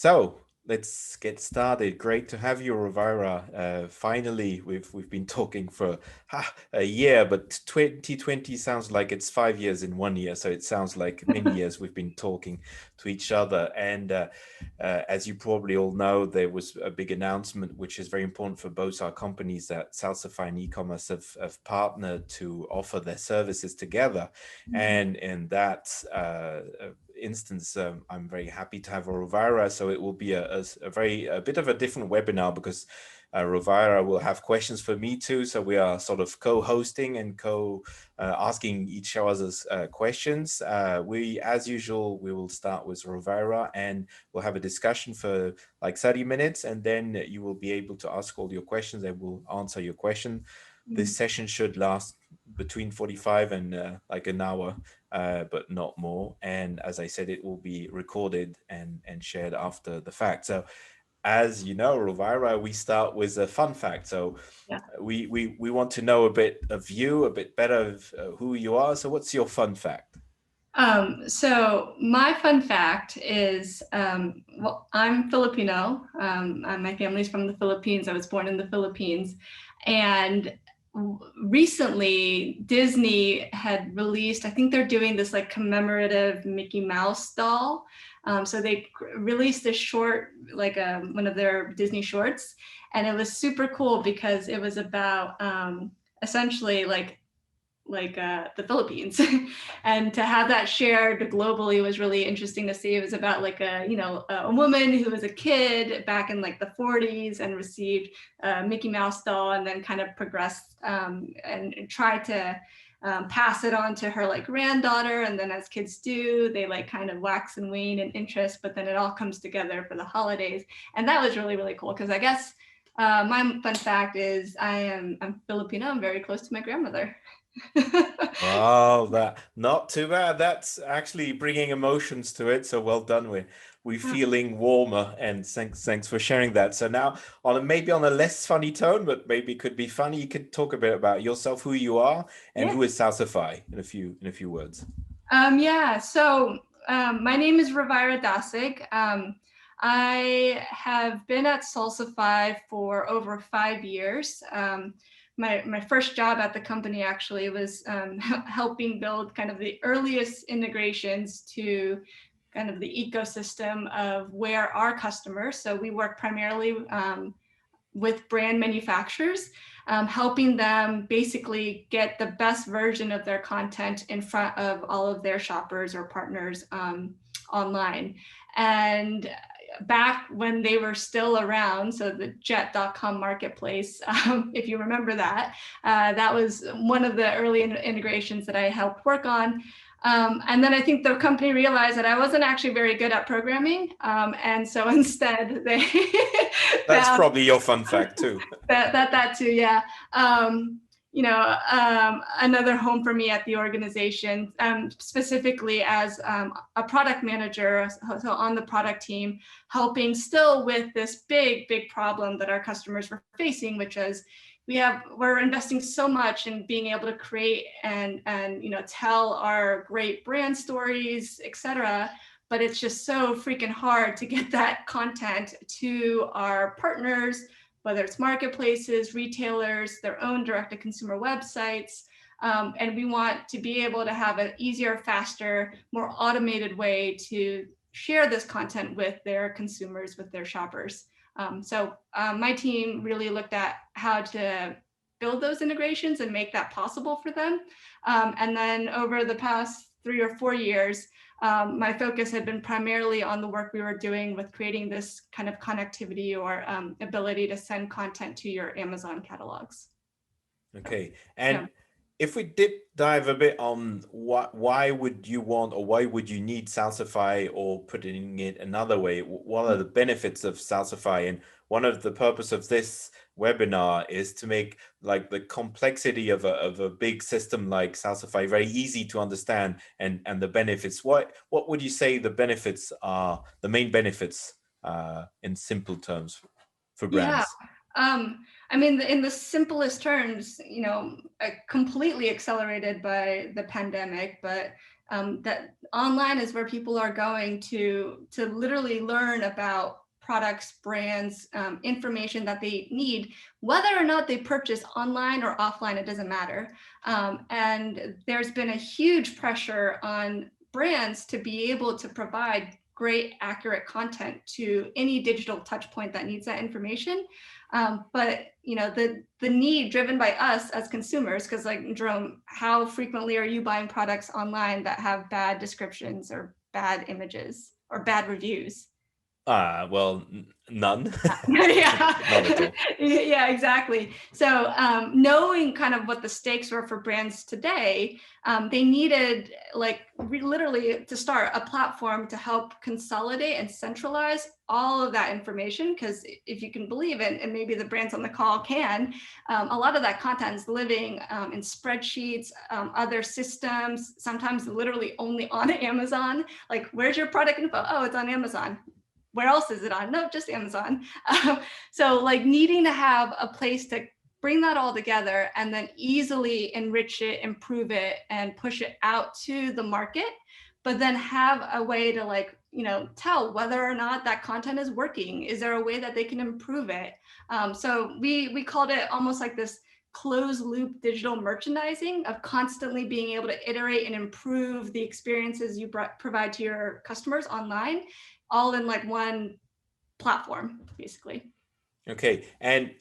So let's get started. Great to have you, Rovira. Finally, we've been talking for a year, but 2020 sounds like it's 5 years in 1 year. So it sounds like many years we've been talking to each other. And as you probably all know, there was a big announcement, which is very important for both our companies, that Salsify and e-commerce have partnered to offer their services together. And in that instance, I'm very happy to have Rovira. So it will be a bit of a different webinar because Rovira will have questions for me too. So we are sort of co-hosting and asking each other's questions. As usual, we will start with Rovira and we'll have a discussion for like 30 minutes, and then you will be able to ask all your questions. They will answer your question. This session should last between 45 and like an hour, but not more. And as I said, it will be recorded and shared after the fact. So as you know, Rovira, we start with a fun fact. So Yeah. we want to know a bit of you, a bit better of who you are. So what's your fun fact? So my fun fact is, well, I'm Filipino. My family's from the Philippines. I was born in the Philippines. And recently Disney had released, I think they're doing this like commemorative Mickey Mouse doll. So they released a short, like one of their Disney shorts. And it was super cool because it was about essentially like the Philippines. And to have that shared globally was really interesting to see. It was about like a woman who was a kid back in like the 40s and received a Mickey Mouse doll, and then kind of progressed and tried to pass it on to her like granddaughter. And then as kids do, they like kind of wax and wane in interest, but then it all comes together for the holidays. And that was really, really cool because I guess my fun fact is I'm Filipino. I'm very close to my grandmother. Oh, that not too bad. That's actually bringing emotions to it. So well done. We're feeling warmer, and thanks for sharing that. So now maybe on a less funny tone, but maybe could be funny. You could talk a bit about yourself, who you are, and Yeah. who is Salsify in a few words. Yeah. So my name is Ravira Dasig. I have been at Salsify for over 5 years. My first job at the company actually was helping build kind of the earliest integrations to kind of the ecosystem of where our customers. So we work primarily with brand manufacturers, helping them basically get the best version of their content in front of all of their shoppers or partners online. And back when they were still around, so the jet.com marketplace, if you remember that, that was one of the early integrations that I helped work on. And then I think the company realized that I wasn't actually very good at programming. And so instead they That's found probably your fun fact too. that too, yeah. Another home for me at the organization, specifically as a product manager, so on the product team, helping still with this big problem that our customers were facing, which is we're investing so much in being able to create and tell our great brand stories, etc. But it's just so freaking hard to get that content to our partners, whether it's marketplaces, retailers, their own direct-to-consumer websites. And we want to be able to have an easier, faster, more automated way to share this content with their consumers, with their shoppers. So my team really looked at how to build those integrations and make that possible for them. And then over the past 3 or 4 years, my focus had been primarily on the work we were doing with creating this kind of connectivity or ability to send content to your Amazon catalogs. Okay. Yeah. And if we dip dive a bit on why would you want, or why would you need Salsify, or putting it another way, what are the benefits of Salsify? And one of the purpose of this webinar is to make like the complexity of a big system like Salsify very easy to understand, and the benefits. What would you say the benefits are, the main benefits in simple terms for Yeah. brands? I mean, in the simplest terms, completely accelerated by the pandemic, but that online is where people are going to literally learn about products, brands, information that they need, whether or not they purchase online or offline, it doesn't matter. And there's been a huge pressure on brands to be able to provide great, accurate content to any digital touch point that needs that information. But the need driven by us as consumers, because like Jerome, how frequently are you buying products online that have bad descriptions or bad images or bad reviews? Well, none. Yeah, Not at all. yeah, exactly. So knowing kind of what the stakes were for brands today, they needed like literally to start a platform to help consolidate and centralize all of that information. Because if you can believe it, and maybe the brands on the call can, a lot of that content is living in spreadsheets, other systems, sometimes literally only on Amazon. Like, where's your product info? Oh, it's on Amazon. Where else is it on? No, just Amazon. So like needing to have a place to bring that all together and then easily enrich it, improve it, and push it out to the market, but then have a way to like, tell whether or not that content is working. Is there a way that they can improve it? So we called it almost like this closed loop digital merchandising of constantly being able to iterate and improve the experiences you provide to your customers online, all in like one platform, basically. Okay. And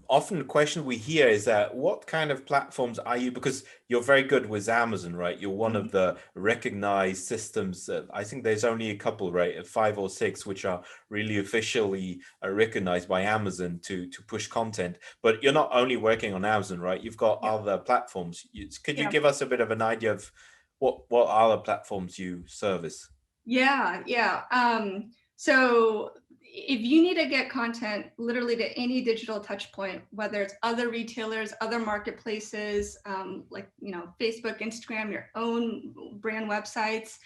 often the question we hear is that what kind of platforms are you? Because you're very good with Amazon, right? You're one Mhm. of the recognized systems. I think there's only a couple, right? Five or six, which are really officially recognized by Amazon to push content. But you're not only working on Amazon, right? You've got Yeah. other platforms. Could you Yeah. give us a bit of an idea of what other platforms you service? Yeah, yeah. So if you need to get content literally to any digital touch point, whether it's other retailers, other marketplaces, like Facebook, Instagram, your own brand websites,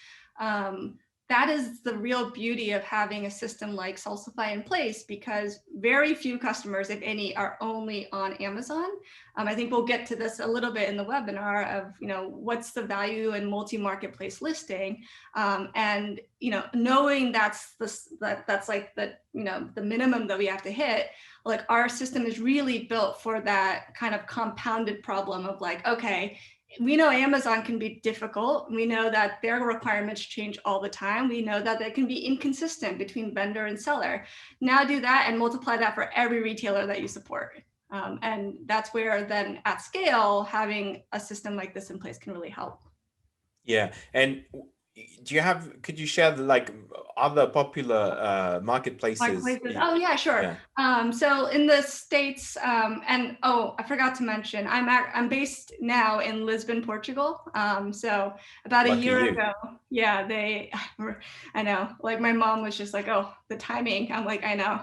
that is the real beauty of having a system like Salsify in place, because very few customers, if any, are only on Amazon. I think we'll get to this a little bit in the webinar of what's the value in multi-marketplace listing. And knowing that's like the minimum that we have to hit, like our system is really built for that kind of compounded problem of like, okay, we know Amazon can be difficult. We know that their requirements change all the time. We know that they can be inconsistent between vendor and seller. Now do that and multiply that for every retailer that you support. And that's where then at scale, having a system like this in place can really help. Yeah. And could you share the like other popular marketplaces? Marketplaces. Oh yeah, sure. Yeah. So in the States, and oh, I forgot to mention, I'm based now in Lisbon, Portugal. So about a Lucky year you. ago, yeah, I know, like my mom was just like, oh, the timing. I'm like, I know.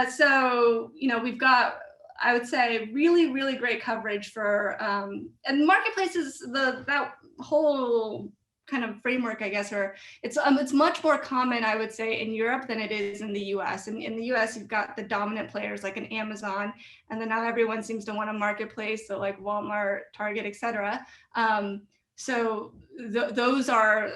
So we've got, I would say, really, really great coverage for and marketplaces. That whole kind of framework, I guess, or it's much more common, I would say, in Europe than it is in the US. And in the US, you've got the dominant players like an Amazon, and then now everyone seems to want a marketplace, so like Walmart, Target, etc. So those are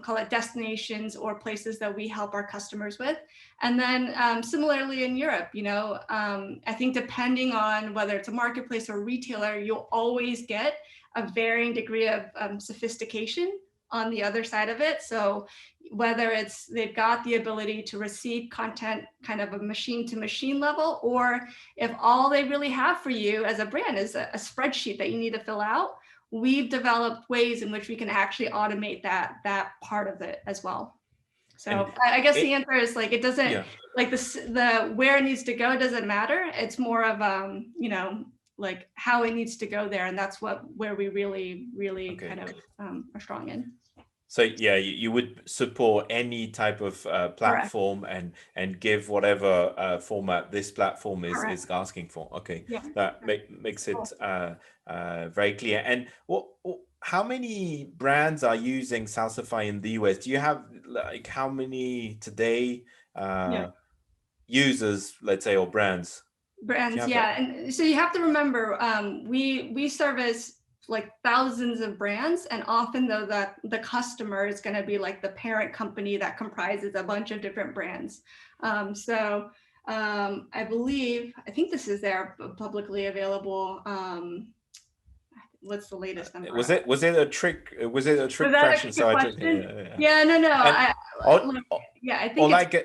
call it destinations or places that we help our customers with. And then similarly in Europe, I think depending on whether it's a marketplace or a retailer, you'll always get a varying degree of sophistication on the other side of it. So whether it's they've got the ability to receive content kind of a machine to machine level, or if all they really have for you as a brand is a spreadsheet that you need to fill out, we've developed ways in which we can actually automate that part of it as well. And So I guess the it, answer is like, it doesn't, yeah. like the where it needs to go doesn't matter. It's more of like how it needs to go there, and that's where we really, really Okay. kind of are strong in. So yeah, you would support any type of Correct. platform and give whatever format this platform Correct. is asking for. Okay, Yeah. that makes Cool. it very clear. And how many brands are using Salsify in the US? Do you have like how many today Yeah. uh, users, let's say, or brands? Do you Brands, have that? yeah. And so you have to remember, we service like thousands of brands, and often though that the customer is going to be like the parent company that comprises a bunch of different brands. So I think this is there publicly available. What's the latest number? Was it a trick? Was it a Was trick that question? a good So I just question? yeah, yeah. Yeah, no, no. And or Look, yeah, I or think it's. like a,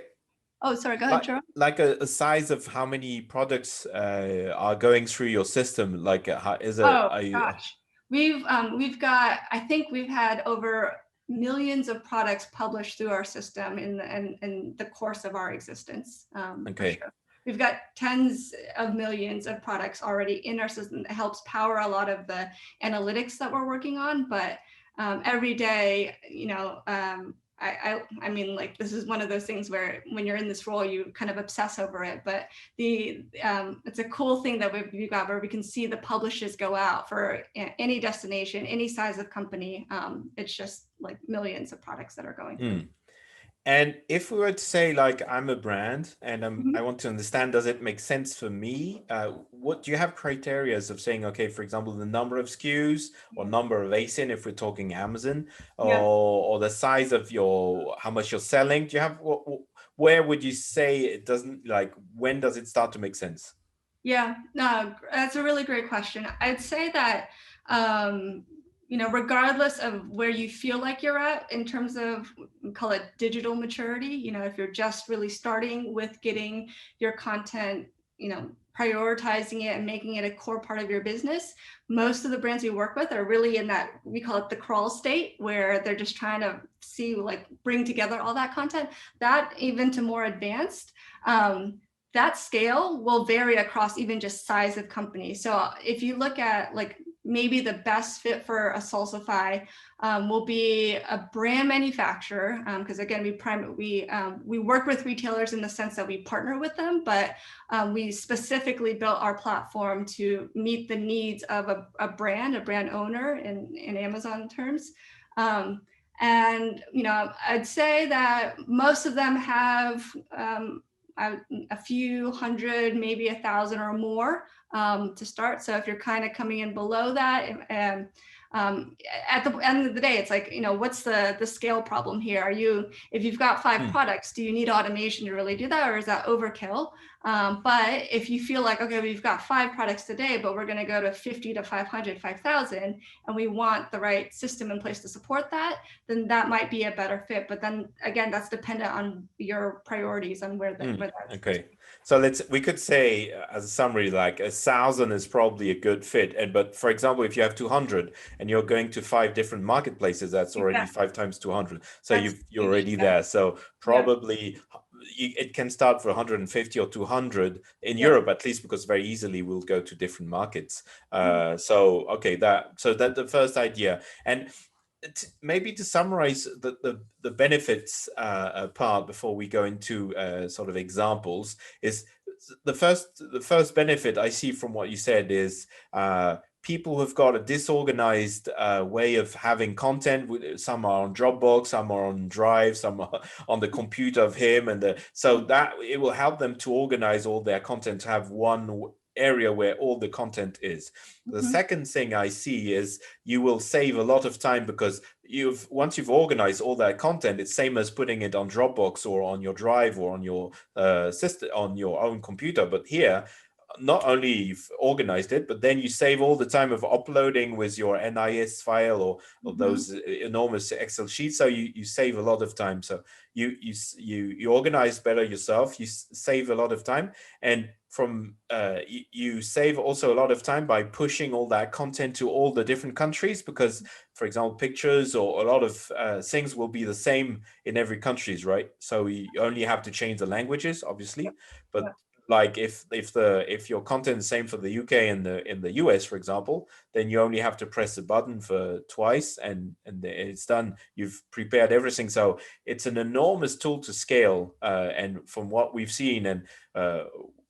Oh, sorry. Go ahead, like Joe. a size of how many products are going through your system? Like is it Oh are you gosh, we've got. I think we've had over millions of products published through our system in the course of our existence, for okay? sure. We've got tens of millions of products already in our system that helps power a lot of the analytics that we're working on. But every day, I mean, like this is one of those things where when you're in this role, you kind of obsess over it. But it's a cool thing that we've got where we can see the publishes go out for any destination, any size of company. It's just like millions of products that are going through. Hmm. And if we were to say, like, I'm a brand and I Mhm. want to understand, does it make sense for me? What do you have criterias of saying, okay, for example, the number of SKUs or number of ASIN, if we're talking Amazon, Yeah. or the size of your, how much you're selling? Do you have, where would you say it doesn't, like, when does it start to make sense? Yeah, no, that's a really great question. I'd say that, um, regardless of where you feel like you're at in terms of, we call it digital maturity, if you're just really starting with getting your content, prioritizing it and making it a core part of your business, most of the brands we work with are really in that, we call it the crawl state, where they're just trying to see, like, bring together all that content. That even to more advanced, that scale will vary across even just size of company. So if you look at like maybe the best fit for a Salsify will be a brand manufacturer, because again, we work with retailers in the sense that we partner with them, but we specifically built our platform to meet the needs of a brand owner in Amazon terms. And I'd say that most of them have a few hundred, maybe 1,000 or more to start. So if you're kind of coming in below that, and at the end of the day, it's like, what's the scale problem here? If you've got 5 products, do you need automation to really do that, or is that overkill? But if you feel like, okay, we've got 5 products today, but we're going to go to 50 to 500, 5,000, and we want the right system in place to support that, then that might be a better fit. But then again, that's dependent on your priorities and where that's. Okay. So we could say as a summary, like 1,000 is probably a good fit. And but for example, if you have 200 and you're going to 5 different marketplaces, that's already Exactly. 5 times 200. So That's you're huge. already there. So Yeah. probably it can start for 150 or 200 in Yep. Europe, at least, because very easily we'll go to different markets. Mhm. So okay, that the first idea. And maybe to summarize the benefits part before we go into sort of examples is the first benefit I see from what you said is people who've got a disorganized way of having content. Some are on Dropbox, some are on Drive, some are on the computer of him, so that it will help them to organize all their content to have one area where all the content is. The Mhm. second thing I see is you will save a lot of time because once you've organized all that content, it's same as putting it on Dropbox or on your Drive or on your system on your own computer. But here, not only you've organized it, but then you save all the time of uploading with your NIS file or Mhm. those enormous Excel sheets. So you save a lot of time. So you organize better yourself. You save a lot of time, and you save also a lot of time by pushing all that content to all the different countries because, for example, pictures or a lot of things will be the same in every countries, right? So you only have to change the languages, obviously, Yeah. but like if your content is the same for the UK and the US, for example, then you only have to press the button for twice and it's done. You've prepared everything, so it's an enormous tool to scale. And from what we've seen, and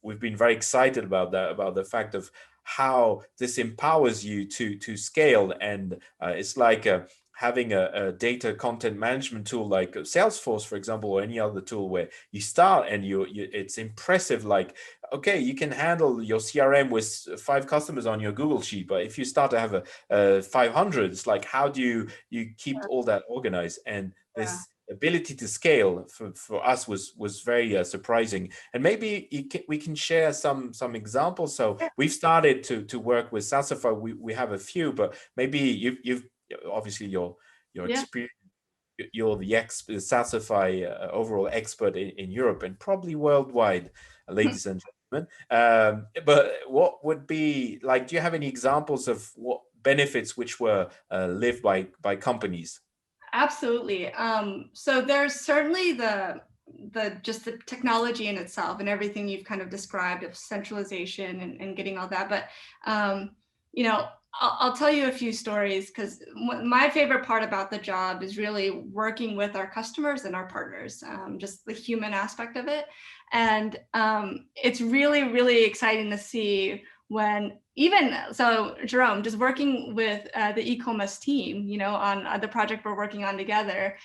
we've been very excited about that, about the fact of how this empowers you to scale, and it's like having a data content management tool like Salesforce, for example, or any other tool where you start and it's impressive. Like, okay, you can handle your CRM with 5 customers on your Google Sheet, but if you start to have a 500, it's like, how do you keep all that organized? And Yeah. this ability to scale for us was very surprising. And maybe we can share some examples. So Yeah. we've started to work with Salsify. We have a few, but maybe you've obviously your Yeah. experience. You're the Salsify overall expert in Europe and probably worldwide, ladies and gentlemen. But what would be like? Do you have any examples of what benefits which were lived by companies? Absolutely. So there's certainly the just the technology in itself and everything you've kind of described of centralization and getting all that. But you know, I'll tell you a few stories because my favorite part about the job is really working with our customers and our partners, just the human aspect of it. And it's really, really exciting to see when even so, Jerome, just working with the e-Comas team, on the project we're working on together,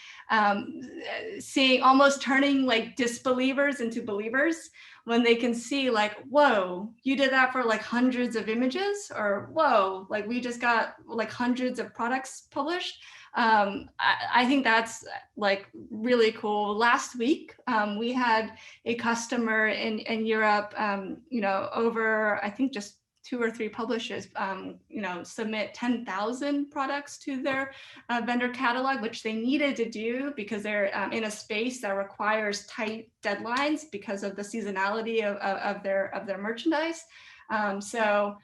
seeing almost turning like disbelievers into believers when they can see like, whoa, you did that for like hundreds of images, or whoa, like we just got like hundreds of products published. I think that's like really cool. Last week, we had a customer in Europe, over, I think just 2 or 3 publishers, submit 10,000 products to their vendor catalog, which they needed to do because they're in a space that requires tight deadlines because of the seasonality of their merchandise. So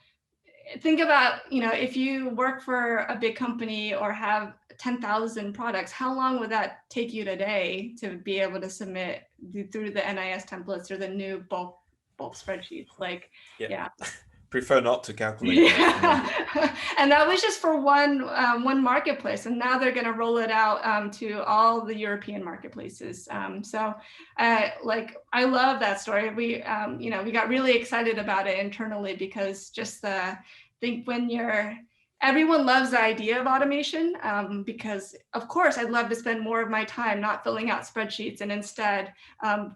think about, if you work for a big company or have 10,000 products, how long would that take you today to be able to submit through the NIS templates or the new bulk spreadsheets? Like, Yeah, yeah. prefer not to calculate that. Yeah. And that was just for one marketplace, and now they're going to roll it out to all the European marketplaces. So, I love that story. We got really excited about it internally because just I think everyone loves the idea of automation, because of course I'd love to spend more of my time not filling out spreadsheets and instead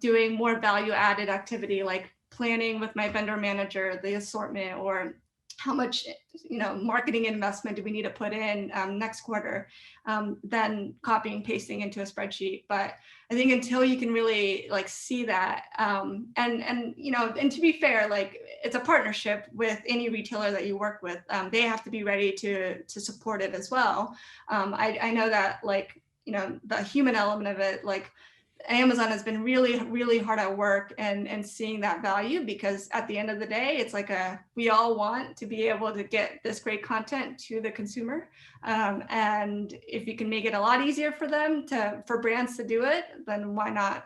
doing more value added activity like planning with my vendor manager the assortment, or how much marketing investment do we need to put in next quarter, then copying pasting into a spreadsheet. But I think until you can really like see that, and to be fair, like it's a partnership with any retailer that you work with. They have to be ready to support it as well. I know that, like, the human element of it, like Amazon has been really, really hard at work and seeing that value, because at the end of the day, it's like we all want to be able to get this great content to the consumer. And if you can make it a lot easier for for brands to do it, then why not,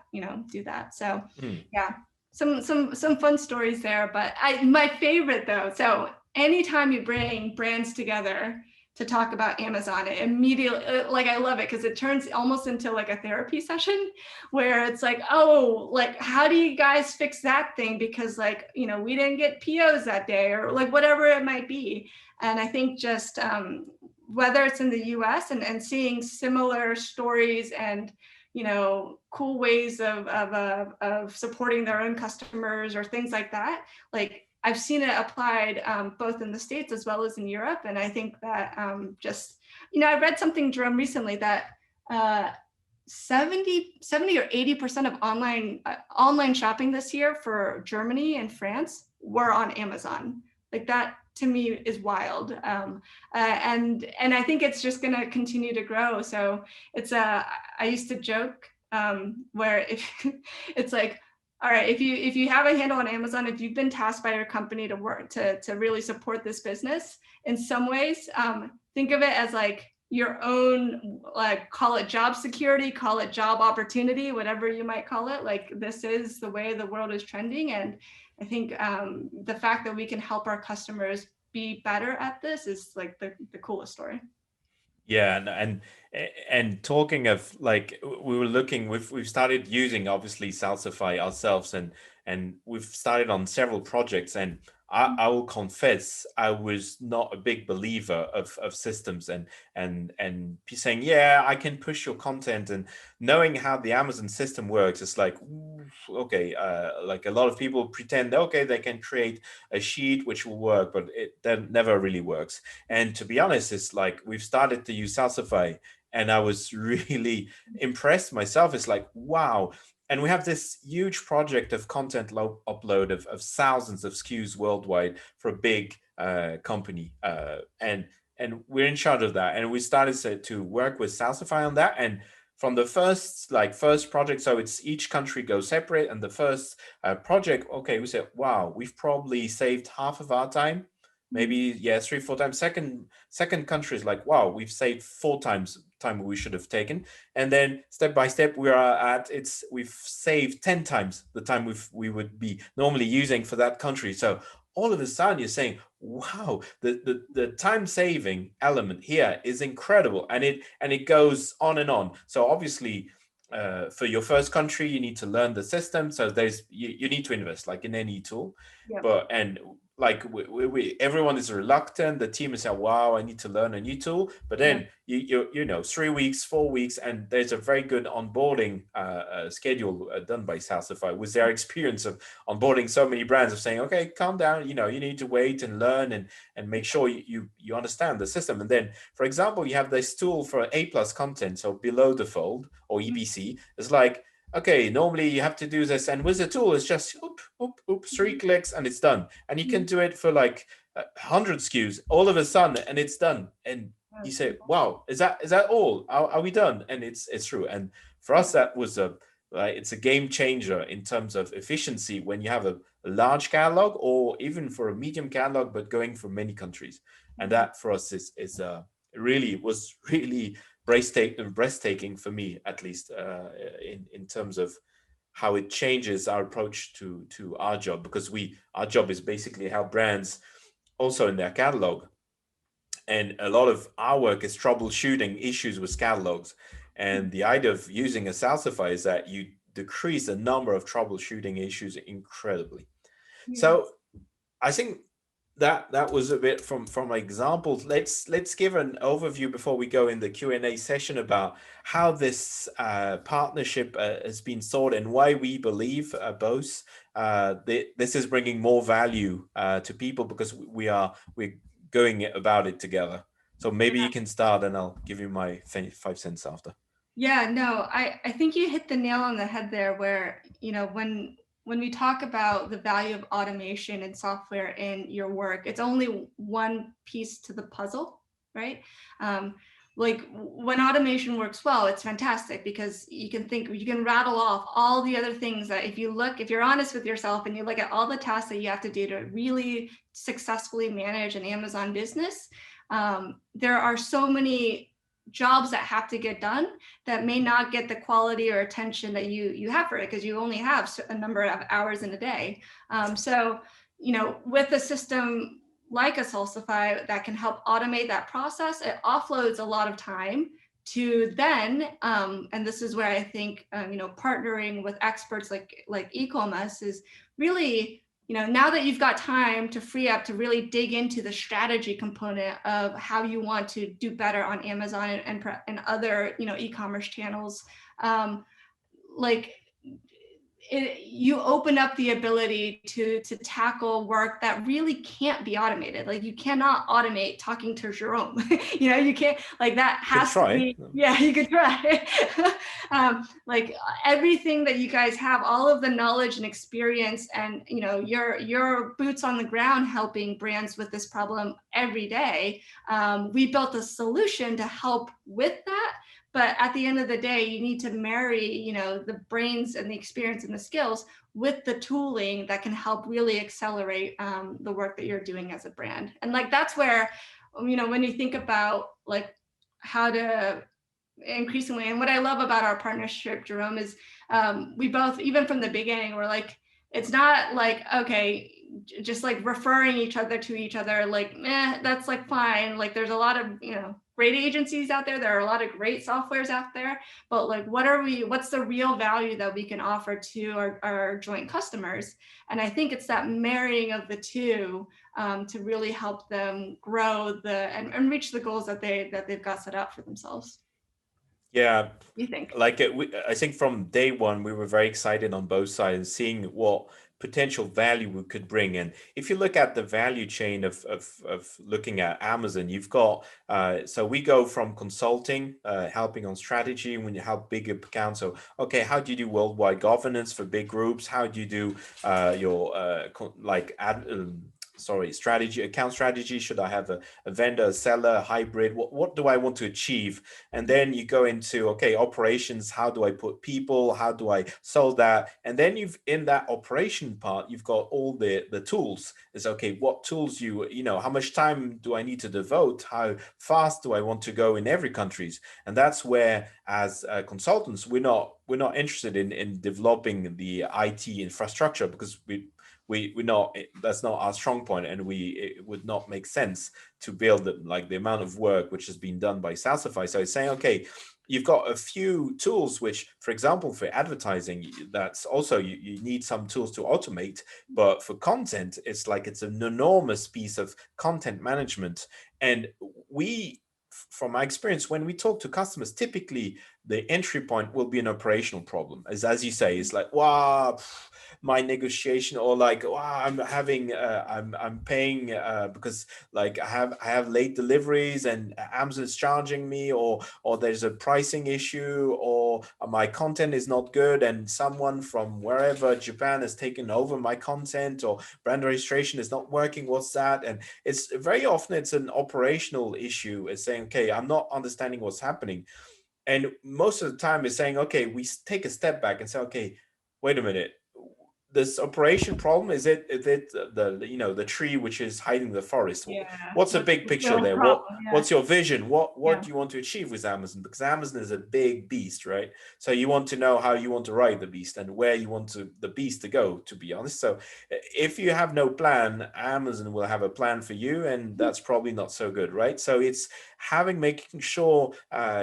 do that? So yeah, some fun stories there. But my favorite though, so anytime you bring brands together to talk about Amazon, it immediately, like, I love it because it turns almost into like a therapy session where it's like, oh, like, how do you guys fix that thing? Because like, we didn't get POs that day, or like whatever it might be. And I think just whether it's in the US and seeing similar stories and cool ways of supporting their own customers or things like that, like I've seen it applied both in the States as well as in Europe. And I think that I read something, Jerome, recently that 70 or 80% of online shopping this year for Germany and France were on Amazon. Like, that to me is wild. And I think it's just going to continue to grow. So I used to joke where if it's like, all right, if you have a handle on Amazon, if you've been tasked by your company to work to really support this business in some ways, think of it as like your own, like, call it job security, call it job opportunity, whatever you might call it. Like, this is the way the world is trending. And I think the fact that we can help our customers be better at this is like the coolest story. Yeah, and talking of, like, we were looking, we've started using obviously Salsify ourselves, and we've started on several projects, and I will confess I was not a big believer of systems and saying, yeah, I can push your content, and knowing how the Amazon system works, it's like, okay, like a lot of people pretend, okay, they can create a sheet which will work, but it that never really works. And to be honest, it's like we've started to use Salsify, and I was really impressed myself. It's like, wow. And we have this huge project of content upload of thousands of SKUs worldwide for a big company, and we're in charge of that. And we started to work with Salsify on that. And from the first project, so it's each country goes separate. And the first project, okay, we said, wow, we've probably saved half of our time, maybe, yeah, 3 4 times. Second country is like, wow, we've saved 4 times time we should have taken. And then step by step, we've saved 10 times the time we would be normally using for that country. So all of a sudden you're saying, wow, the time saving element here is incredible. And it goes on and on. So obviously, for your first country, you need to learn the system. So you need to invest like in any tool. Yep. But and like everyone is reluctant. The team is saying, wow, I need to learn a new tool. But Yep. then you know, 3 weeks, 4 weeks, and there's a very good onboarding schedule done by Salsify with their experience of onboarding so many brands, of saying, okay, calm down, you know, you need to wait and learn and make sure you understand the system. And then, for example, you have this tool for A+ content, so below the fold, or EBC. It's like, okay, normally you have to do this, and with the tool, it's just oop, oop, oop, 3 clicks, and it's done. And you can do it for like 100 SKUs all of a sudden, and it's done. And you say, "Wow, is that all? Are we done?" And it's true. And for us, that was it's a game changer in terms of efficiency when you have a large catalog, or even for a medium catalog, but going for many countries. And that for us is really was really breathtaking for me, at least, in terms of how it changes our approach to our job, because our job is basically how brands also in their catalog, and a lot of our work is troubleshooting issues with catalogs. And the idea of using a Salsify is that you decrease the number of troubleshooting issues incredibly. Yeah. So I think that was a bit from examples. Let's give an overview before we go in the Q&A session about how this partnership has been thought, and why we believe both this is bringing more value to people, because we're going about it together. So maybe you can start, and I'll give you my 5 cents after. Yeah, no, I think you hit the nail on the head there, where, you know, when we talk about the value of automation and software in your work, it's only one piece to the puzzle, right? Like when automation works well, it's fantastic, because you can rattle off all the other things that, if you're honest with yourself and you look at all the tasks that you have to do to really successfully manage an Amazon business, there are so many jobs that have to get done that may not get the quality or attention that you have for it, because you only have a number of hours in a day. So, you know, with a system like a Salsify that can help automate that process, it offloads a lot of time to then, and this is where I think, you know, partnering with experts like e-Comas is really, you know, now that you've got time to free up to really dig into the strategy component of how you want to do better on Amazon and other, you know, e-commerce channels, like you open up the ability to tackle work that really can't be automated. Like you cannot automate talking to Jerome. You know, you can't, like that Could has to try. be, yeah, you could try. Like everything that you guys have, all of the knowledge and experience, and you know, your boots on the ground helping brands with this problem every day. We built a solution to help with that. But at the end of the day, you need to marry, you know, the brains and the experience and the skills with the tooling that can help really accelerate the work that you're doing as a brand. And like that's where, you know, when you think about like how to increasingly, and what I love about our partnership, Jerome, is we both, even from the beginning, we're like, it's not like, okay, just like referring each other to each other, like, that's like fine. Like there's a lot of, you know, great agencies out there. There are a lot of great softwares out there, but like, what's the real value that we can offer to our joint customers? And I think it's that marrying of the two to really help them grow and reach the goals that they've got set out for themselves. Yeah, You think? like I think from day one we were very excited on both sides, seeing what potential value we could bring. And if you look at the value chain of looking at Amazon, you've got so we go from consulting, helping on strategy when you help big accounts. So okay, how do you do worldwide governance for big groups? How do you do your like sorry, strategy, account strategy? Should I have a vendor, a seller, a hybrid? What do I want to achieve? And then you go into, okay, operations. How do I put people? How do I solve that? And then you've, in that operation part, you've got all the tools. It's okay, what tools you know, how much time do I need to devote? How fast do I want to go in every countries? And that's where, as consultants, we're not interested in developing the IT infrastructure, because we not, that's not our strong point, and it would not make sense to build like the amount of work which has been done by Salsify. So it's saying, okay, you've got a few tools which, for example, for advertising, that's also, you need some tools to automate. But for content, it's like it's an enormous piece of content management. And we, from my experience, when we talk to customers, typically the entry point will be an operational problem. As you say, it's like, wow, my negotiation, or like, wow, I'm having I'm paying because like I have late deliveries and Amazon is charging me, or there's a pricing issue, or my content is not good and someone from wherever, Japan, has taken over my content, or brand registration is not working. What's that? And it's very often it's an operational issue. It's saying, okay, I'm not understanding what's happening. And most of the time is saying, okay, we take a step back and say, okay, wait a minute, this operation problem, is it the the tree which is hiding the forest? Yeah. What's the What's big the picture real there? problem? Yeah. What's your vision? What Yeah. do you want to achieve with Amazon? Because Amazon is a big beast, right? So you want to know how you want to ride the beast and where you want the beast to go, to be honest. So if you have no plan, Amazon will have a plan for you, and that's probably not so good, right? So it's making sure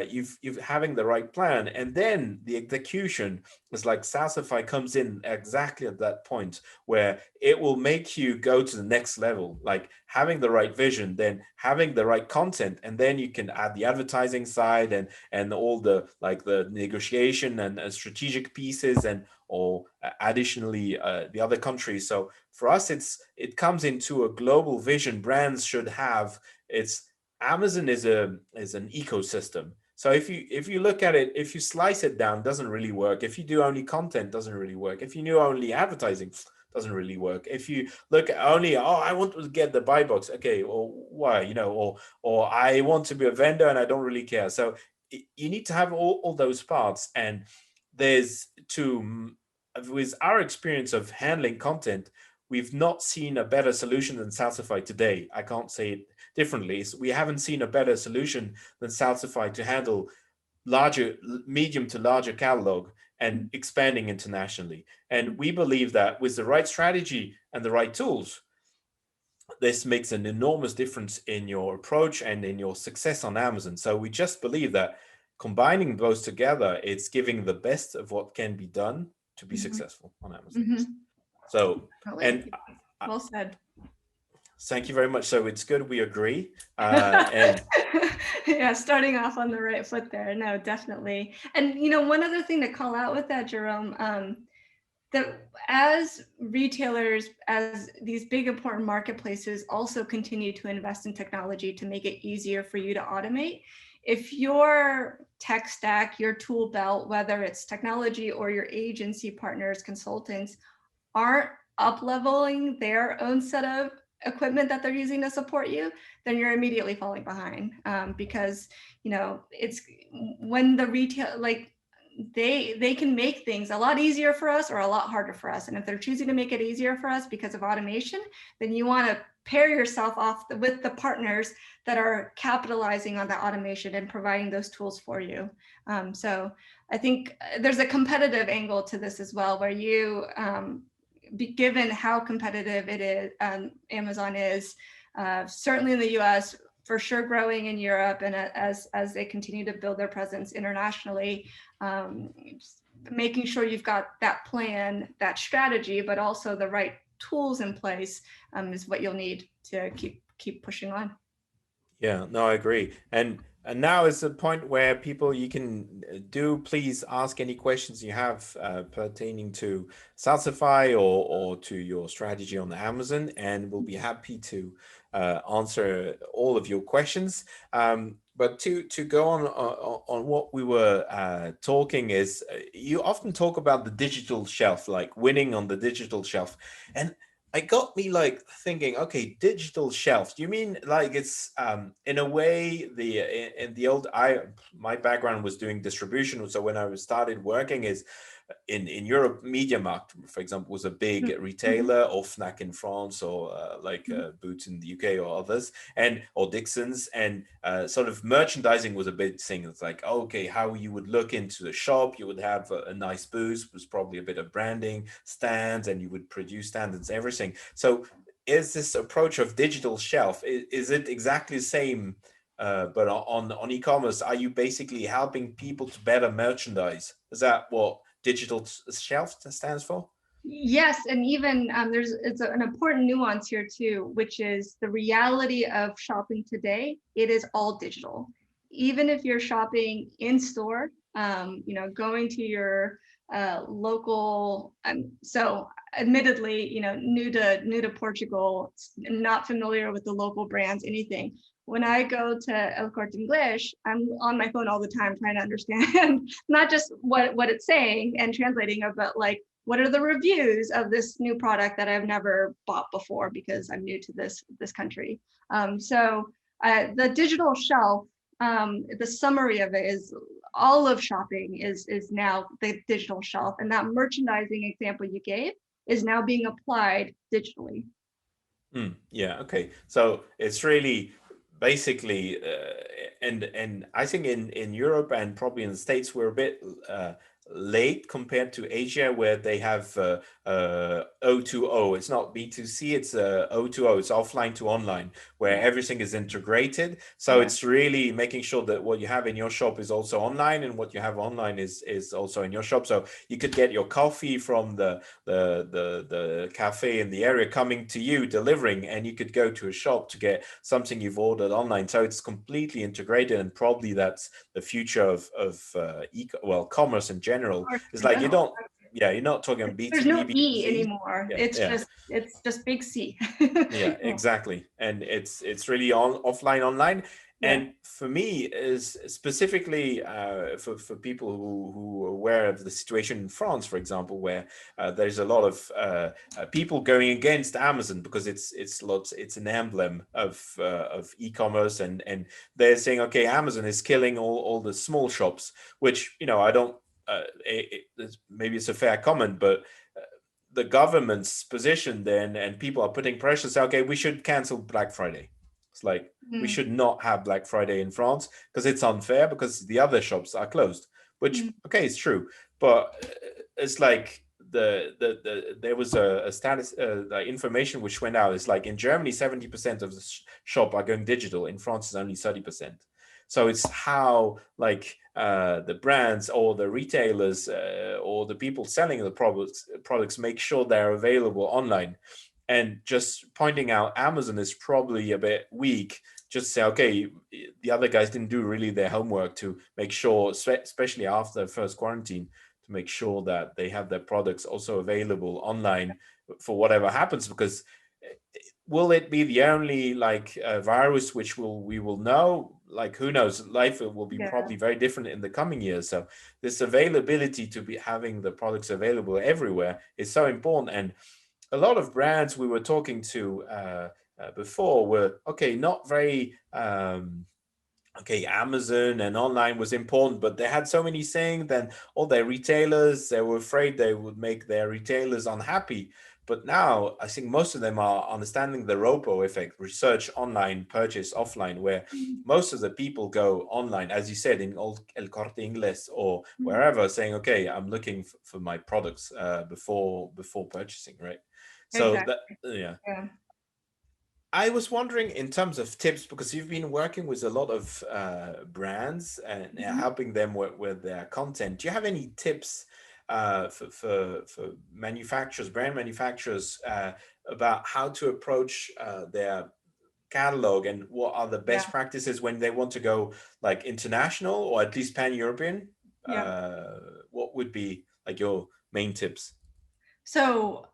you've having the right plan, and then the execution is like Salsify comes in exactly at that point where it will make you go to the next level, like having the right vision, then having the right content, and then you can add the advertising side and all the like the negotiation and strategic pieces, and or additionally the other countries. So for us, it comes into a global vision brands should have. It's Amazon is an ecosystem. So if you look at it, if you slice it down, doesn't really work. If you do only content, doesn't really work. If you do only advertising, doesn't really work. If you look at only, oh, I want to get the buy box, okay, or why, or I want to be a vendor and I don't really care. So you need to have all those parts. And there's to with our experience of handling content, we've not seen a better solution than Salsify today. I can't say it differently. So we haven't seen a better solution than Salsify to handle larger, medium to larger catalog and expanding internationally. And we believe that with the right strategy and the right tools, this makes an enormous difference in your approach and in your success on Amazon. So we just believe that combining those together, it's giving the best of what can be done to be Mhm. successful on Amazon. Mhm. So, Totally. and Well said. thank you very much. So it's good we agree. And Yeah, starting off on the right foot there. No, definitely. And one other thing to call out with that, Jerome, that as retailers, as these big important marketplaces also continue to invest in technology to make it easier for you to automate, if your tech stack, your tool belt, whether it's technology or your agency partners, consultants, aren't up leveling their own set of equipment that they're using to support you, then you're immediately falling behind, because it's when the retail, like, they can make things a lot easier for us or a lot harder for us. And if they're choosing to make it easier for us because of automation, then you want to pair yourself off with the partners that are capitalizing on that automation and providing those tools for you. So I think there's a competitive angle to this as well, where you, given how competitive it is, Amazon is, certainly in the US, for sure growing in Europe, and as they continue to build their presence internationally, just making sure you've got that plan, that strategy, but also the right tools in place is what you'll need to keep pushing on. Yeah, no, I agree. And now is the point where people you can do please ask any questions you have pertaining to Salsify or to your strategy on Amazon, and we'll be happy to answer all of your questions. But to go on what we were talking is you often talk about the digital shelf, like winning on the digital shelf, and it got me like thinking, okay, digital shelves. Do you mean like it's in a way in the old I my background was doing distribution, so when I started working is in Europe, MediaMarkt, for example, was a big Mm-hmm. retailer, or Fnac in France, or Boots in the UK, or others, and or Dixon's, and sort of merchandising was a big thing. It's like, okay, how you would look into the shop, you would have a nice booth, was probably a bit of branding, stands, and you would produce standards, everything. So, is this approach of digital shelf? Is it exactly the same? But on e-commerce, are you basically helping people to better merchandise? Is that what digital shelf stands for? Yes, and even there's an important nuance here too, which is the reality of shopping today. It is all digital. Even if you're shopping in store, going to your local. So, admittedly, new to Portugal, not familiar with the local brands, anything. When I go to El Corte Inglés, I'm on my phone all the time trying to understand not just what it's saying and translating it, but like what are the reviews of this new product that I've never bought before because I'm new to this country. The digital shelf, the summary of it is all of shopping is now the digital shelf, and that merchandising example you gave is now being applied digitally. Yeah, okay. So it's really basically, and I think in Europe and probably in the States we're a bit late compared to Asia, where they have O2O. It's not B2C, it's O2O. It's offline to online, where Yeah, everything is integrated. So yeah, it's really making sure that what you have in your shop is also online, and what you have online is also in your shop. So you could get your coffee from the cafe in the area coming to you delivering, and you could go to a shop to get something you've ordered online. So it's completely integrated, and probably that's the future of commerce in general. or It's in like you general. don't, yeah, you're not talking There's B2B, no E B2C. anymore. Yeah, It's yeah. just big C. Yeah, exactly. And it's really on offline online. Yeah. And for me, is specifically for people who are aware of the situation in France, for example, where there's a lot of people going against Amazon because it's an emblem of e-commerce, and they're saying, okay, Amazon is killing all the small shops, which I don't. Maybe it's a fair comment, but the government's position then, and people are putting pressure, say, okay, we should cancel Black Friday. It's like we Mm, should not have Black Friday in France because it's unfair because the other shops are closed. Which, mm, okay, it's true, but it's like there was a status information which went out. It's like in Germany 70% of the shop are going digital. In France, it's only 30%. So it's how like the brands or the retailers or the people selling the products make sure they're available online. And just pointing out Amazon is probably a bit weak. Just say, okay, the other guys didn't do really their homework to make sure, especially after the first quarantine, to make sure that they have their products also available online for whatever happens. Because will it be the only like virus which we will know? Like, who knows? Life will be yeah. probably very different in the coming years. So this availability, to be having the products available everywhere, is so important. And a lot of brands we were talking to before were, okay, not very okay, Amazon and online was important, but they had so many things. Then all their retailers, they were afraid they would make their retailers unhappy. But now I think most of them are understanding the robo effect, research online, purchase offline, where Mm, most of the people go online, as you said, in old El Corte Inglés or mm, wherever, saying, okay, I'm looking for my products before purchasing, right? So that, exactly. yeah. Yeah. I was wondering in terms of tips, because you've been working with a lot of brands and Mhm. helping them with their content. Do you have any tips for manufacturers, brand manufacturers, about how to approach their catalog and what are the best Yeah, practices when they want to go like international or at least pan-European? yeah. What would be like your main tips? So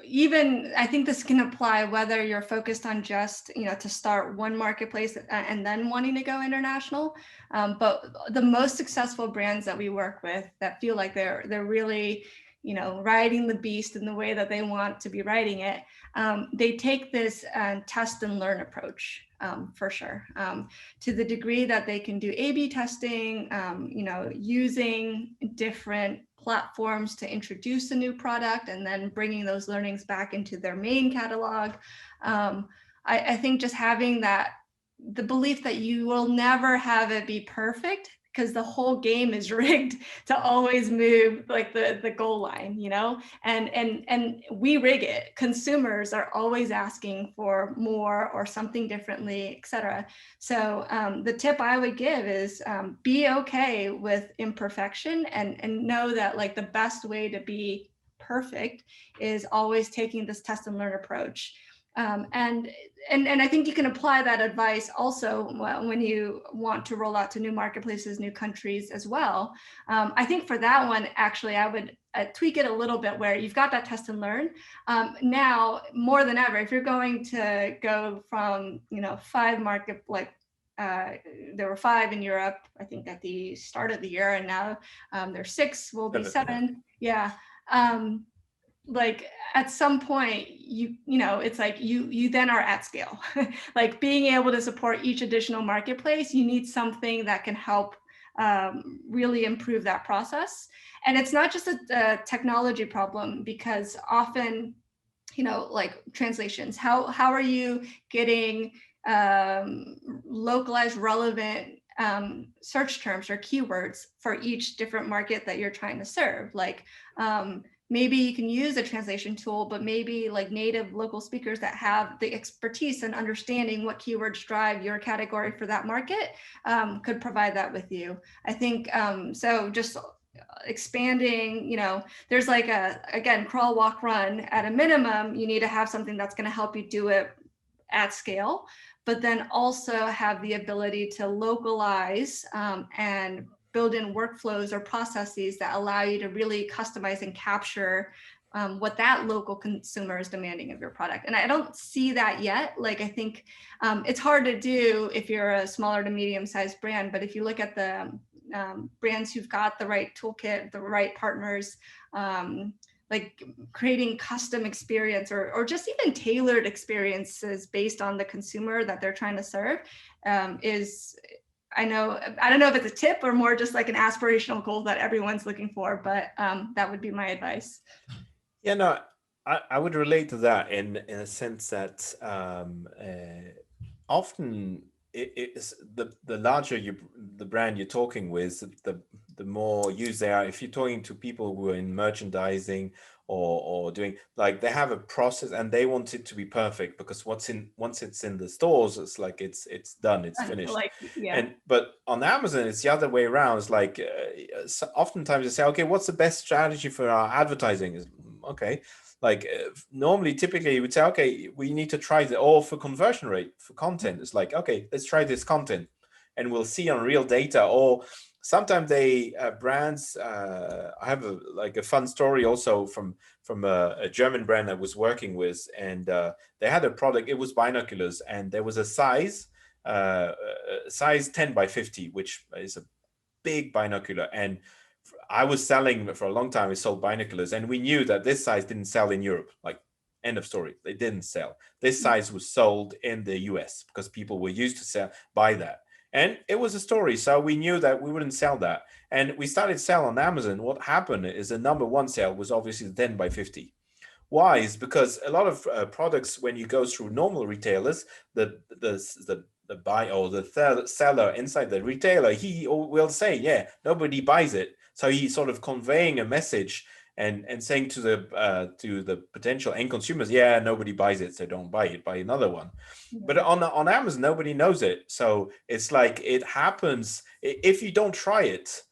even I think this can apply whether you're focused on just to start one marketplace and then wanting to go international. But the most successful brands that we work with that feel like they're really riding the beast in the way that they want to be riding it, they take this test and learn approach. For sure, to the degree that they can do A/B testing, using different platforms to introduce a new product and then bringing those learnings back into their main catalog. I think just having the belief that you will never have it be perfect because the whole game is rigged to always move like the goal line, and we rig it. Consumers are always asking for more or something differently, etc. So the tip I would give is be okay with imperfection and know that like the best way to be perfect is always taking this test and learn approach. And I think you can apply that advice also when you want to roll out to new marketplaces, new countries as well. I think for that one, actually, I would tweak it a little bit where you've got that test and learn. Now, more than ever, if you're going to go from, 5 market, like there were 5 in Europe, I think at the start of the year, and now there's 6, will be 7. Yeah. Like at some point it's like you then are at scale. Like being able to support each additional marketplace, you need something that can help really improve that process. And it's not just a technology problem, because often like translations, how are you getting localized relevant search terms or keywords for each different market that you're trying to serve? Like maybe you can use a translation tool, but maybe like native local speakers that have the expertise and understanding what keywords drive your category for that market could provide that with you. I think so just expanding, there's like again, crawl, walk, run. At a minimum, you need to have something that's going to help you do it at scale, but then also have the ability to localize and build in workflows or processes that allow you to really customize and capture what that local consumer is demanding of your product. And I don't see that yet. Like, I think it's hard to do if you're a smaller to medium-sized brand, but if you look at the brands who've got the right toolkit, the right partners, like creating custom experience or just even tailored experiences based on the consumer that they're trying to serve is, I don't know if it's a tip or more just like an aspirational goal that everyone's looking for, but that would be my advice. Yeah, no, I would relate to that in a sense that often it is the larger the brand you're talking with, the more used they are. If you're talking to people who are in merchandising or doing, like, they have a process and they want it to be perfect, because once it's in the stores, it's like it's done, it's finished. Like, yeah. And but on Amazon, it's the other way around. It's like oftentimes they say, okay, what's the best strategy for our advertising? Is okay. Like normally, typically, you would say, okay, we need to try the, or for conversion rate for content. It's like, okay, let's try this content, and we'll see on real data. Or sometimes they brands. I have like a fun story also from a German brand I was working with, and they had a product. It was binoculars, and there was a size 10 by 50, which is a big binocular. And I was selling for a long time. We sold binoculars, and we knew that this size didn't sell in Europe. Like, end of story. They didn't sell. This size was sold in the US because people were used to buy that. And it was a story. So we knew that we wouldn't sell that. And we started sell on Amazon. What happened is the number one sale was obviously the 10 by 50. Why? Is because a lot of products, when you go through normal retailers, the buy or the seller inside the retailer, he will say, yeah, nobody buys it. So he's sort of conveying a message and saying to the potential end consumers, yeah, nobody buys it, so don't buy it, buy another one. But Yeah. on Amazon, nobody knows it, so it's like it happens. If you don't try it,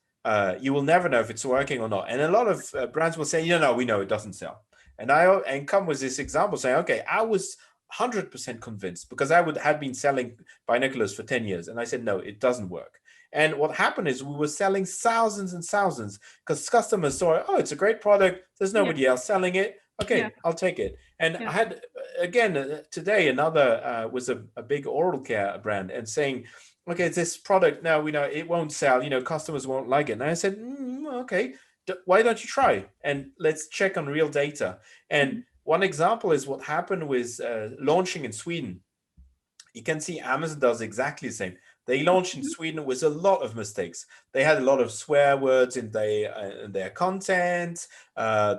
you will never know if it's working or not. And a lot of brands will say, no, we know it doesn't sell. And I and come with this example saying, okay, I was 100% convinced because I would had been selling binoculars for 10 years, and I said, no, it doesn't work. And what happened is we were selling thousands and thousands because customers saw, oh, it's a great product. There's Yeah. nobody else selling it. Yeah. Okay, I'll take it. And Yeah. I had again today another was a big oral care brand and saying, okay, this product now we know it won't sell. Customers won't like it. And I said, okay, why don't you try and let's check on real data. And Mhm. one example is what happened with launching in Sweden. You can see Amazon does exactly the same. They launched in Mhm. Sweden with a lot of mistakes. They had a lot of swear words in their content.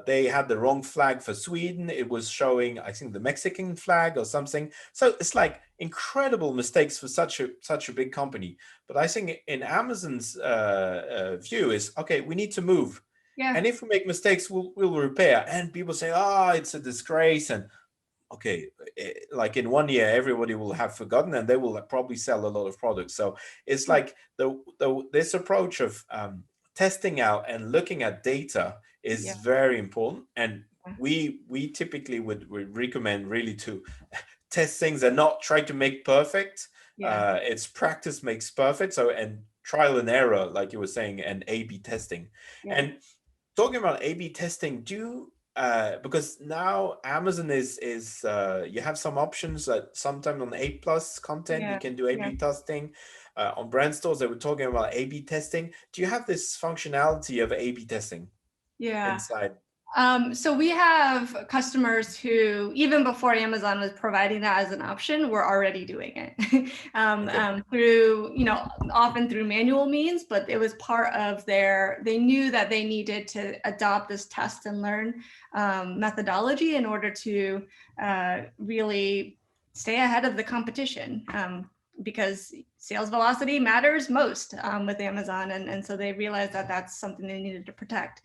They had the wrong flag for Sweden. It was showing, I think, the Mexican flag or something. So it's like incredible mistakes for such a big company. But I think in Amazon's view is okay. We need to move, Yeah. and if we make mistakes, we'll repair. And people say, "Ah, it's a disgrace," and okay, like in 1 year everybody will have forgotten and they will probably sell a lot of products. So it's like the this approach of testing out and looking at data is Yeah. very important. And we typically would recommend really to test things and not try to make perfect. Yeah. It's practice makes perfect. So, and trial and error, like you were saying, and A/B testing. Yeah. And talking about A/B testing, do because now Amazon is you have some options that sometimes on A+ content you Yeah. can do Yeah. A/B testing. On brand stores, they were talking about A/B testing. Do you have this functionality of A/B testing Yeah. inside? So we have customers who, even before Amazon was providing that as an option, were already doing it Okay. through, often through manual means, but it was part of they knew that they needed to adopt this test and learn methodology in order to really stay ahead of the competition. Because sales velocity matters most with Amazon. And so they realized that that's something they needed to protect.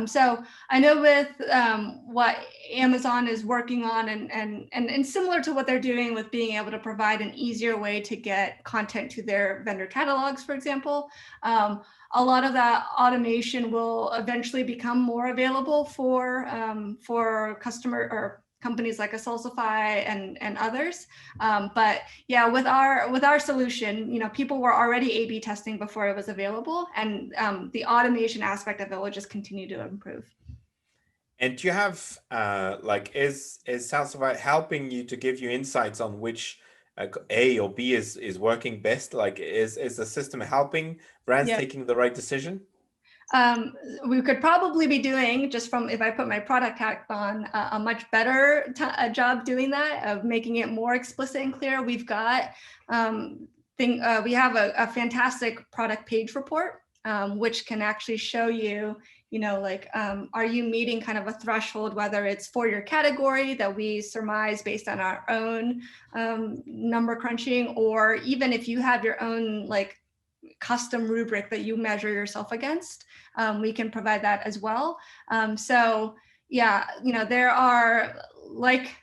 So I know with what Amazon is working on and similar to what they're doing with being able to provide an easier way to get content to their vendor catalogs, for example, a lot of that automation will eventually become more available for customer or companies like a Salsify and others. But yeah, with our solution, people were already A/B testing before it was available, and the automation aspect of it will just continue to improve. And do you have like is Salsify helping you to give you insights on which A or B is working best? Like is the system helping brands Yeah. taking the right decision? We could probably be doing, just from if I put my product hat on, a much better job doing that, of making it more explicit and clear. We've got we have a fantastic product page report, which can actually show you, like, are you meeting kind of a threshold, whether it's for your category that we surmise based on our own number crunching, or even if you have your own like custom rubric that you measure yourself against, we can provide that as well. So yeah, there are, like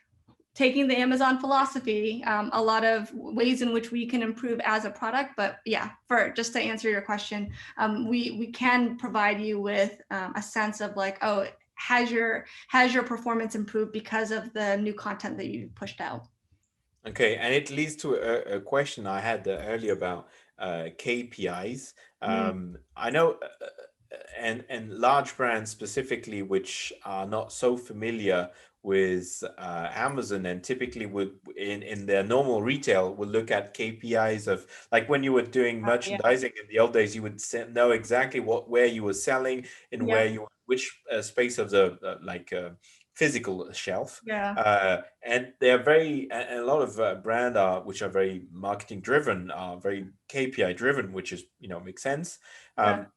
taking the Amazon philosophy, a lot of ways in which we can improve as a product. But yeah, for just to answer your question, we can provide you with a sense of like, oh, has your performance improved because of the new content that you pushed out? Okay, and it leads to a question I had earlier about KPIs. Mm, I know, and large brands specifically, which are not so familiar with Amazon, and typically would in their normal retail will look at KPIs of like when you were doing yeah, merchandising in the old days, you would know exactly where you were selling and yeah, where you which space of the physical shelf. yeah, And they're a lot of brand are which are very marketing driven, are very KPI driven, which is makes sense. yeah. Um,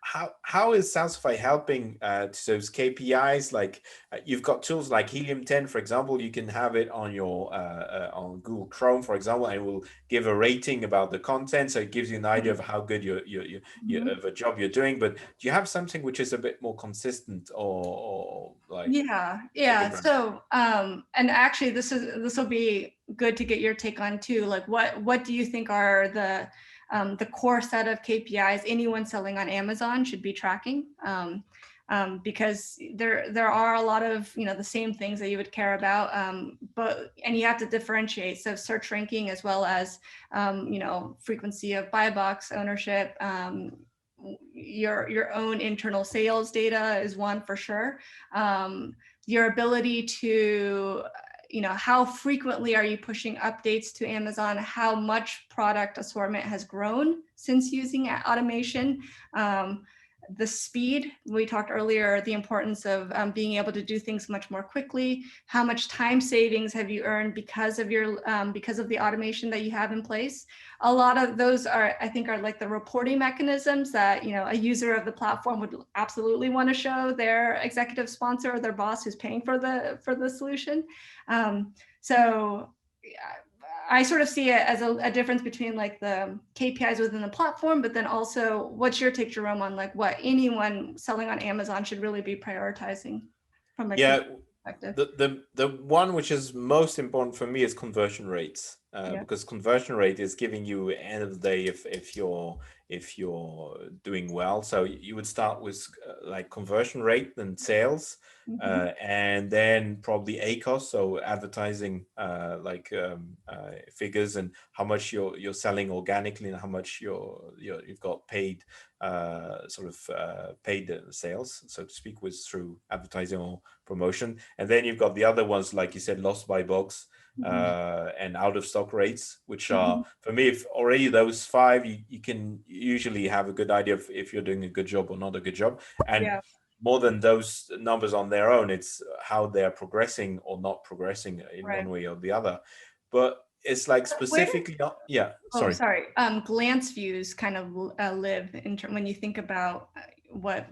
how is Salsify helping to those KPIs? Like you've got tools like Helium 10, for example. You can have it on your on Google Chrome, for example, and it will give a rating about the content, so it gives you an idea of how good your Mhm. of a job you're doing. But do you have something which is a bit more consistent, or like Yeah, for big yeah. brands? So, and actually, this will be good to get your take on too. Like, what do you think are the core set of KPIs anyone selling on Amazon should be tracking? Because there are a lot of the same things that you would care about, but and you have to differentiate. So search ranking as well as frequency of buy box ownership. Your own internal sales data is one for sure. Your ability to how frequently are you pushing updates to Amazon, how much product assortment has grown since using automation, the speed we talked earlier, the importance of being able to do things much more quickly, how much time savings have you earned because of the automation that you have in place. A lot of those I think are like the reporting mechanisms that a user of the platform would absolutely want to show their executive sponsor or their boss who's paying for the solution. So I sort of see it as a difference between like the KPIs within the platform, but then also what's your take, Jerome, on like what anyone selling on Amazon should really be prioritizing from a KPI Yeah, perspective? the one which is most important for me is conversion rates, Yeah. because conversion rate is giving you end of the day if you're doing well. So you would start with like conversion rate and sales, Mm-hmm. and then probably ACOS, so advertising figures, and how much you're selling organically and how much you've got paid paid sales, so to speak, with through advertising or promotion. And then you've got the other ones, like you said, lost by box, Mm-hmm. and out of stock rates, which Mm-hmm. are, for me, if already those five, you can usually have a good idea of if you're doing a good job or not a good job. And Yeah. more than those numbers on their own, it's how they're progressing or not progressing in Right. one way or the other. But it's like Where does specifically not, yeah, Oh, sorry. sorry. Glance views kind of live in when you think about what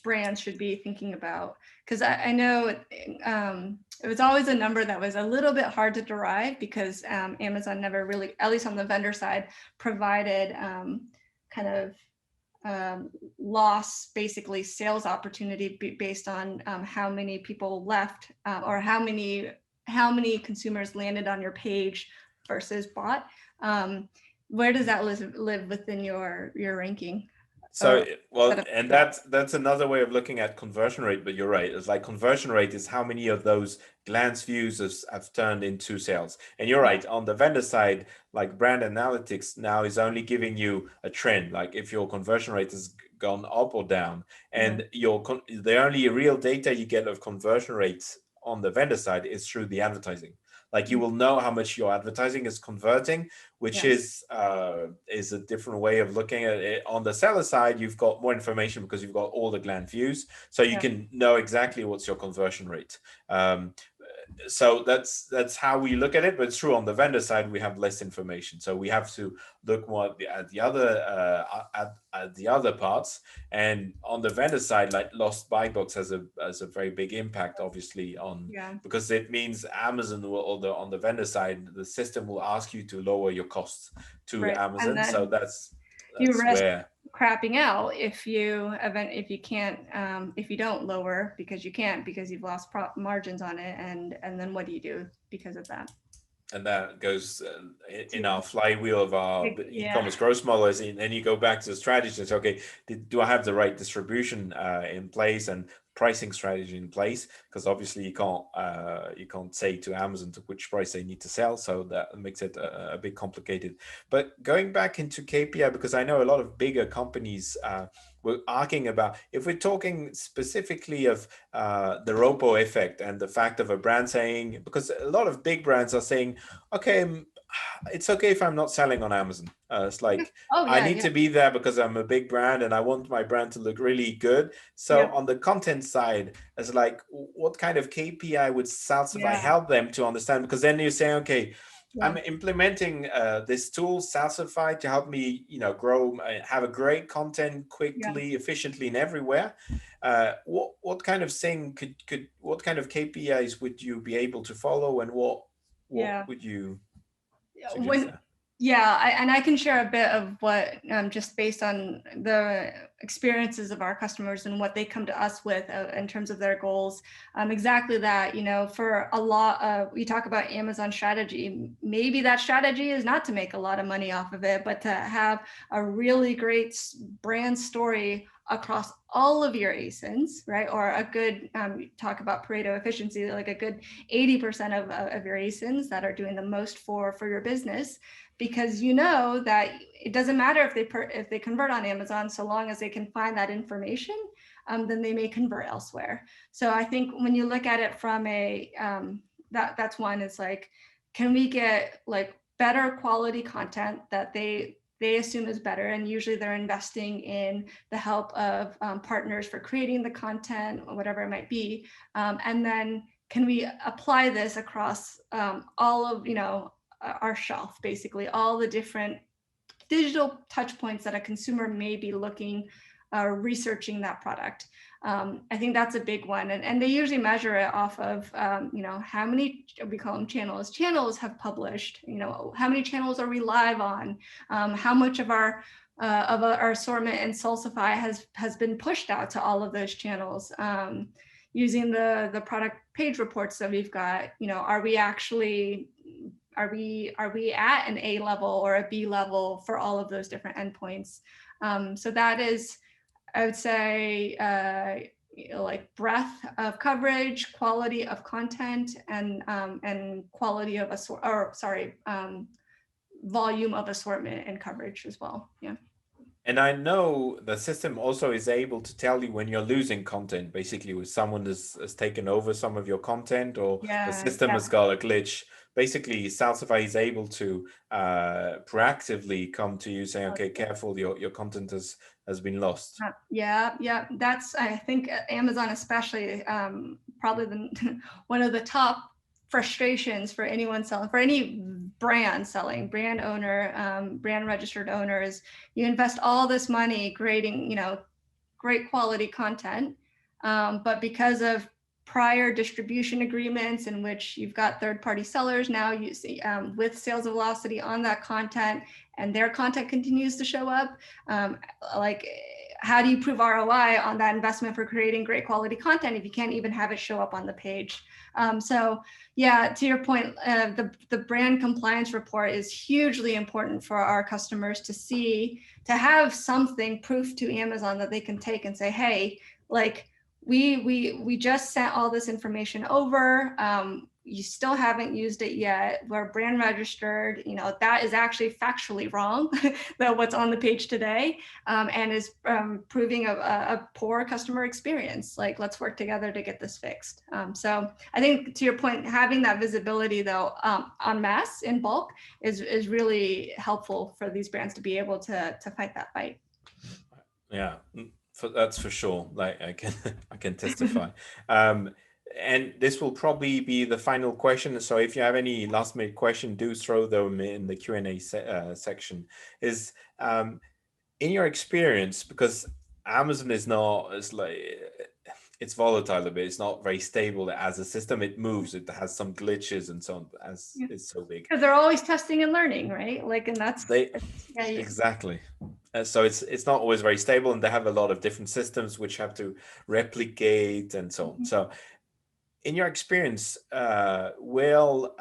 brands should be thinking about. Because I know it was always a number that was a little bit hard to derive because Amazon never really, at least on the vendor side, provided kind of loss, basically sales opportunity based on how many people left or how many consumers landed on your page versus bought. Where does that live within your ranking So, or set well, of and KPIs? that's another way of looking at conversion rate, but you're right. It's like conversion rate is how many of those glance views have turned into sales. And you're Yeah, right, on the vendor side, like brand analytics now is only giving you a trend, like if your conversion rate has gone up or down. yeah, And the only real data you get of conversion rates on the vendor side is through the advertising. Like you will know how much your advertising is converting, which yeah, is a different way of looking at it. On the seller side, you've got more information because you've got all the glance views, so you yeah, can know exactly what's your conversion rate. Um, so that's how we look at it, but it's true on the vendor side we have less information, so we have to look more at the other at the other parts. And on the vendor side, like lost buy box has a very big impact, obviously, on, yeah. because it means Amazon will, or the on the vendor side, the system will ask you to lower your costs to Right. And Amazon. So then you that's risk where. crapping out if you can't if you don't lower because you can't because you've lost margins on it, and then what do you do because of that? And that goes in Yeah. our flywheel of our Yeah. e-commerce growth model. And then you go back to the strategy and say, okay, do I have the right distribution in place and pricing strategy in place? Because obviously you can't say to Amazon to which price they need to sell, so that makes it a bit complicated. But going back into KPI, because I know a lot of bigger companies were arguing about, if we're talking specifically of the robo effect and the fact of a brand saying, because a lot of big brands are saying, okay, it's okay if I'm not selling on Amazon. It's like, Oh I yeah, need yeah, to be there because I'm a big brand and I want my brand to look really good. So yeah, on the content side, it's like, what kind of KPI would Salsify yeah, help them to understand? Because then you're saying, okay, Yeah. I'm implementing this tool, Salsify, to help me, grow, have a great content Yeah. quickly, efficiently, and everywhere. What kind of thing could what kind of KPIs would you be able to follow, and what Yeah. would you suggest When there? Yeah, and I can share a bit of what, just based on the experiences of our customers and what they come to us with in terms of their goals. Exactly that, for a lot of, we talk about Amazon strategy, maybe that strategy is not to make a lot of money off of it, but to have a really great brand story across all of your ASINs, right? Or a good, talk about Pareto efficiency, like a good 80% of your ASINs that are doing the most for your business, because that it doesn't matter if they convert on Amazon, so long as they can find that information, then they may convert elsewhere. So I think when you look at it from a that's one, is like, can we get like better quality content that they assume is better, and usually they're investing in the help of partners for creating the content or whatever it might be, and then can we apply this across all of our shelf, basically all the different digital touch points that a consumer may be looking researching that product. I think that's a big one, and they usually measure it off of how many, we call them channels have published, how many channels are we live on, how much of our assortment in Salsify has been pushed out to all of those channels, using the product page reports that we've got. Are we actually, are we at an A level or a B level for all of those different endpoints? So that is, I would say, like breadth of coverage, quality of content, and quality of volume of assortment and coverage as well. Yeah. And I know the system also is able to tell you when you're losing content, basically, when someone has taken over some of your content, or the Yeah. system Yeah. has got a glitch. Basically, Salsify is able to proactively come to you saying, okay, careful, your content has been lost. Yeah, yeah. That's, I think, Amazon especially, probably one of the top frustrations for anyone selling, for any brand selling, brand owner, brand registered owners. You invest all this money creating, great quality content, but because of prior distribution agreements in which you've got third-party sellers now you see, with sales velocity on that content, and their content continues to show up, like, how do you prove ROI on that investment for creating great quality content if you can't even have it show up on the page? So yeah, to your point, the brand compliance report is hugely important for our customers to see, to have something, proof to Amazon that they can take and say, hey, like, we just sent all this information over. You still haven't used it yet. We're brand registered. That is actually factually wrong that what's on the page today, and is proving a poor customer experience. Like, let's work together to get this fixed. So I think, to your point, having that visibility though, en masse, in bulk, is really helpful for these brands to be able to fight that fight. Yeah, that's for sure. Like, I can I can testify. Um, and this will probably be the final question. So if you have any last minute question, do throw them in the Q&A section. Is in your experience, because Amazon is not, it's like, it's volatile a bit. It's not very stable as a system. It moves. It has some glitches and so on, as Yeah. it's so big. Because they're always testing and learning, right? Like, and They yeah. exactly. So it's not always very stable, and they have a lot of different systems which have to replicate and so on. So, in your experience, will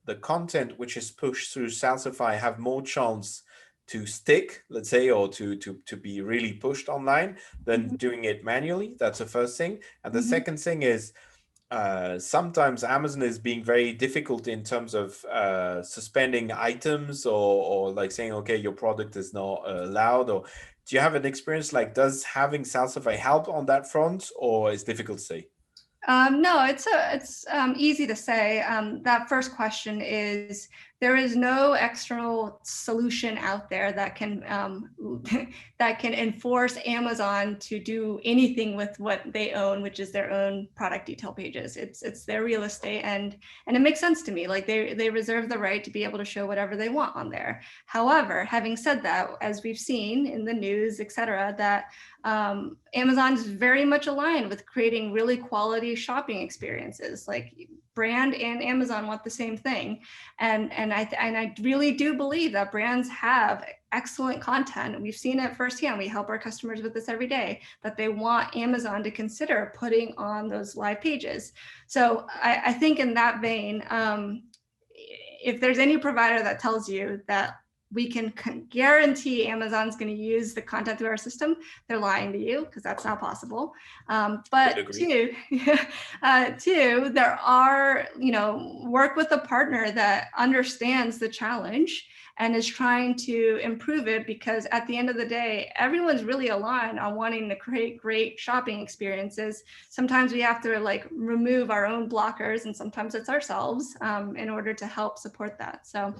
the content which is pushed through Salsify have more chance to stick, let's say, or to be really pushed online than doing it manually? That's the first thing. And the Mhm. second thing is, sometimes Amazon is being very difficult in terms of suspending items, or like saying, okay, your product is not allowed. Or do you have an experience, like, does having Salsify help on that front, or is difficult to say? No, it's easy to say. That first question is there is no external solution out there that can that can enforce Amazon to do anything with what they own, which is their own product detail pages. It's their real estate, and it makes sense to me. Like they reserve the right to be able to show whatever they want on there. However, having said that, as we've seen in the news, et cetera, that Amazon is very much aligned with creating really quality shopping experiences. Like brand and Amazon want the same thing, and I really do believe that brands have excellent content. We've seen it firsthand. We help our customers with this every day, that they want Amazon to consider putting on those live pages. So I think in that vein, if there's any provider that tells you that we can guarantee Amazon's going to use the content through our system, they're lying to you, because that's not possible. But two, there are, work with a partner that understands the challenge and is trying to improve it, because at the end of the day, everyone's really aligned on wanting to create great shopping experiences. Sometimes we have to like remove our own blockers, and sometimes it's ourselves, in order to help support that. So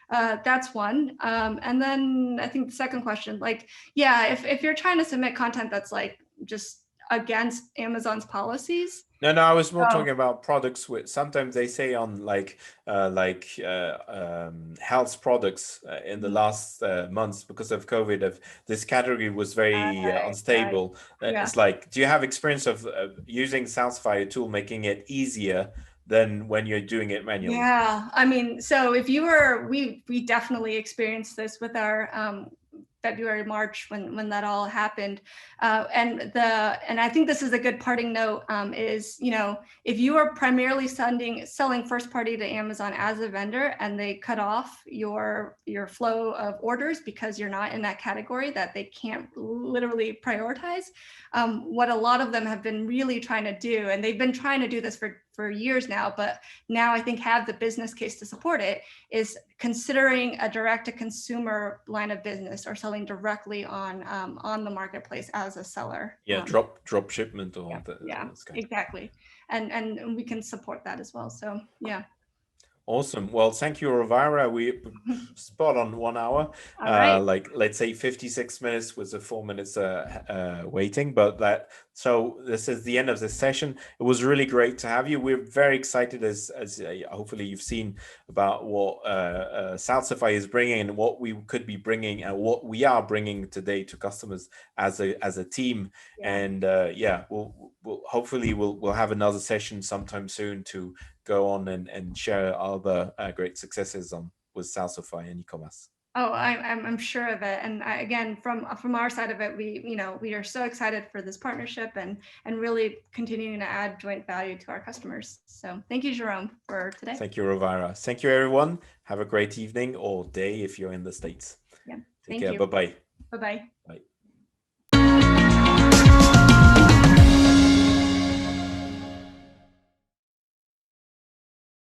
that's one. And then I think the second question, like, yeah, if you're trying to submit content that's like just against Amazon's policies. No, I was more talking about products with, sometimes they say on health products in the last months, because of COVID, this category was very unstable. It's like, do you have experience of using Southfire tool, making it easier than when you're doing it manually? Yeah, I mean, so if you were, we definitely experienced this with our February, March, when that all happened. And I think this is a good parting note, is, if you are primarily selling first party to Amazon as a vendor, and they cut off your flow of orders because you're not in that category, that they can't literally prioritize, what a lot of them have been really trying to do, and they've been trying to do this for years now, but now I think have the business case to support it, is considering a direct to consumer line of business, or selling directly on the marketplace as a seller. Yeah, drop shipment or Exactly. And we can support that as well. So yeah. Awesome. Well, thank you, Elvira. We spot on 1 hour. Like, let's say 56 minutes with the 4 minutes waiting. But so this is the end of the session. It was really great to have you. We're very excited, as hopefully you've seen, about what Southify is bringing, and what we could be bringing, and what we are bringing today to customers as a team. And we'll hopefully we'll have another session sometime soon to go on and share other great successes with Southify and e-Comas. Oh, I'm sure of it. And again, from our side of it, we are so excited for this partnership and really continuing to add joint value to our customers. So thank you, Jerome, for today. Thank you, Elvira. Thank you, everyone. Have a great evening or day if you're in the States. Yeah. Take care. Bye-bye. Bye-bye. Bye.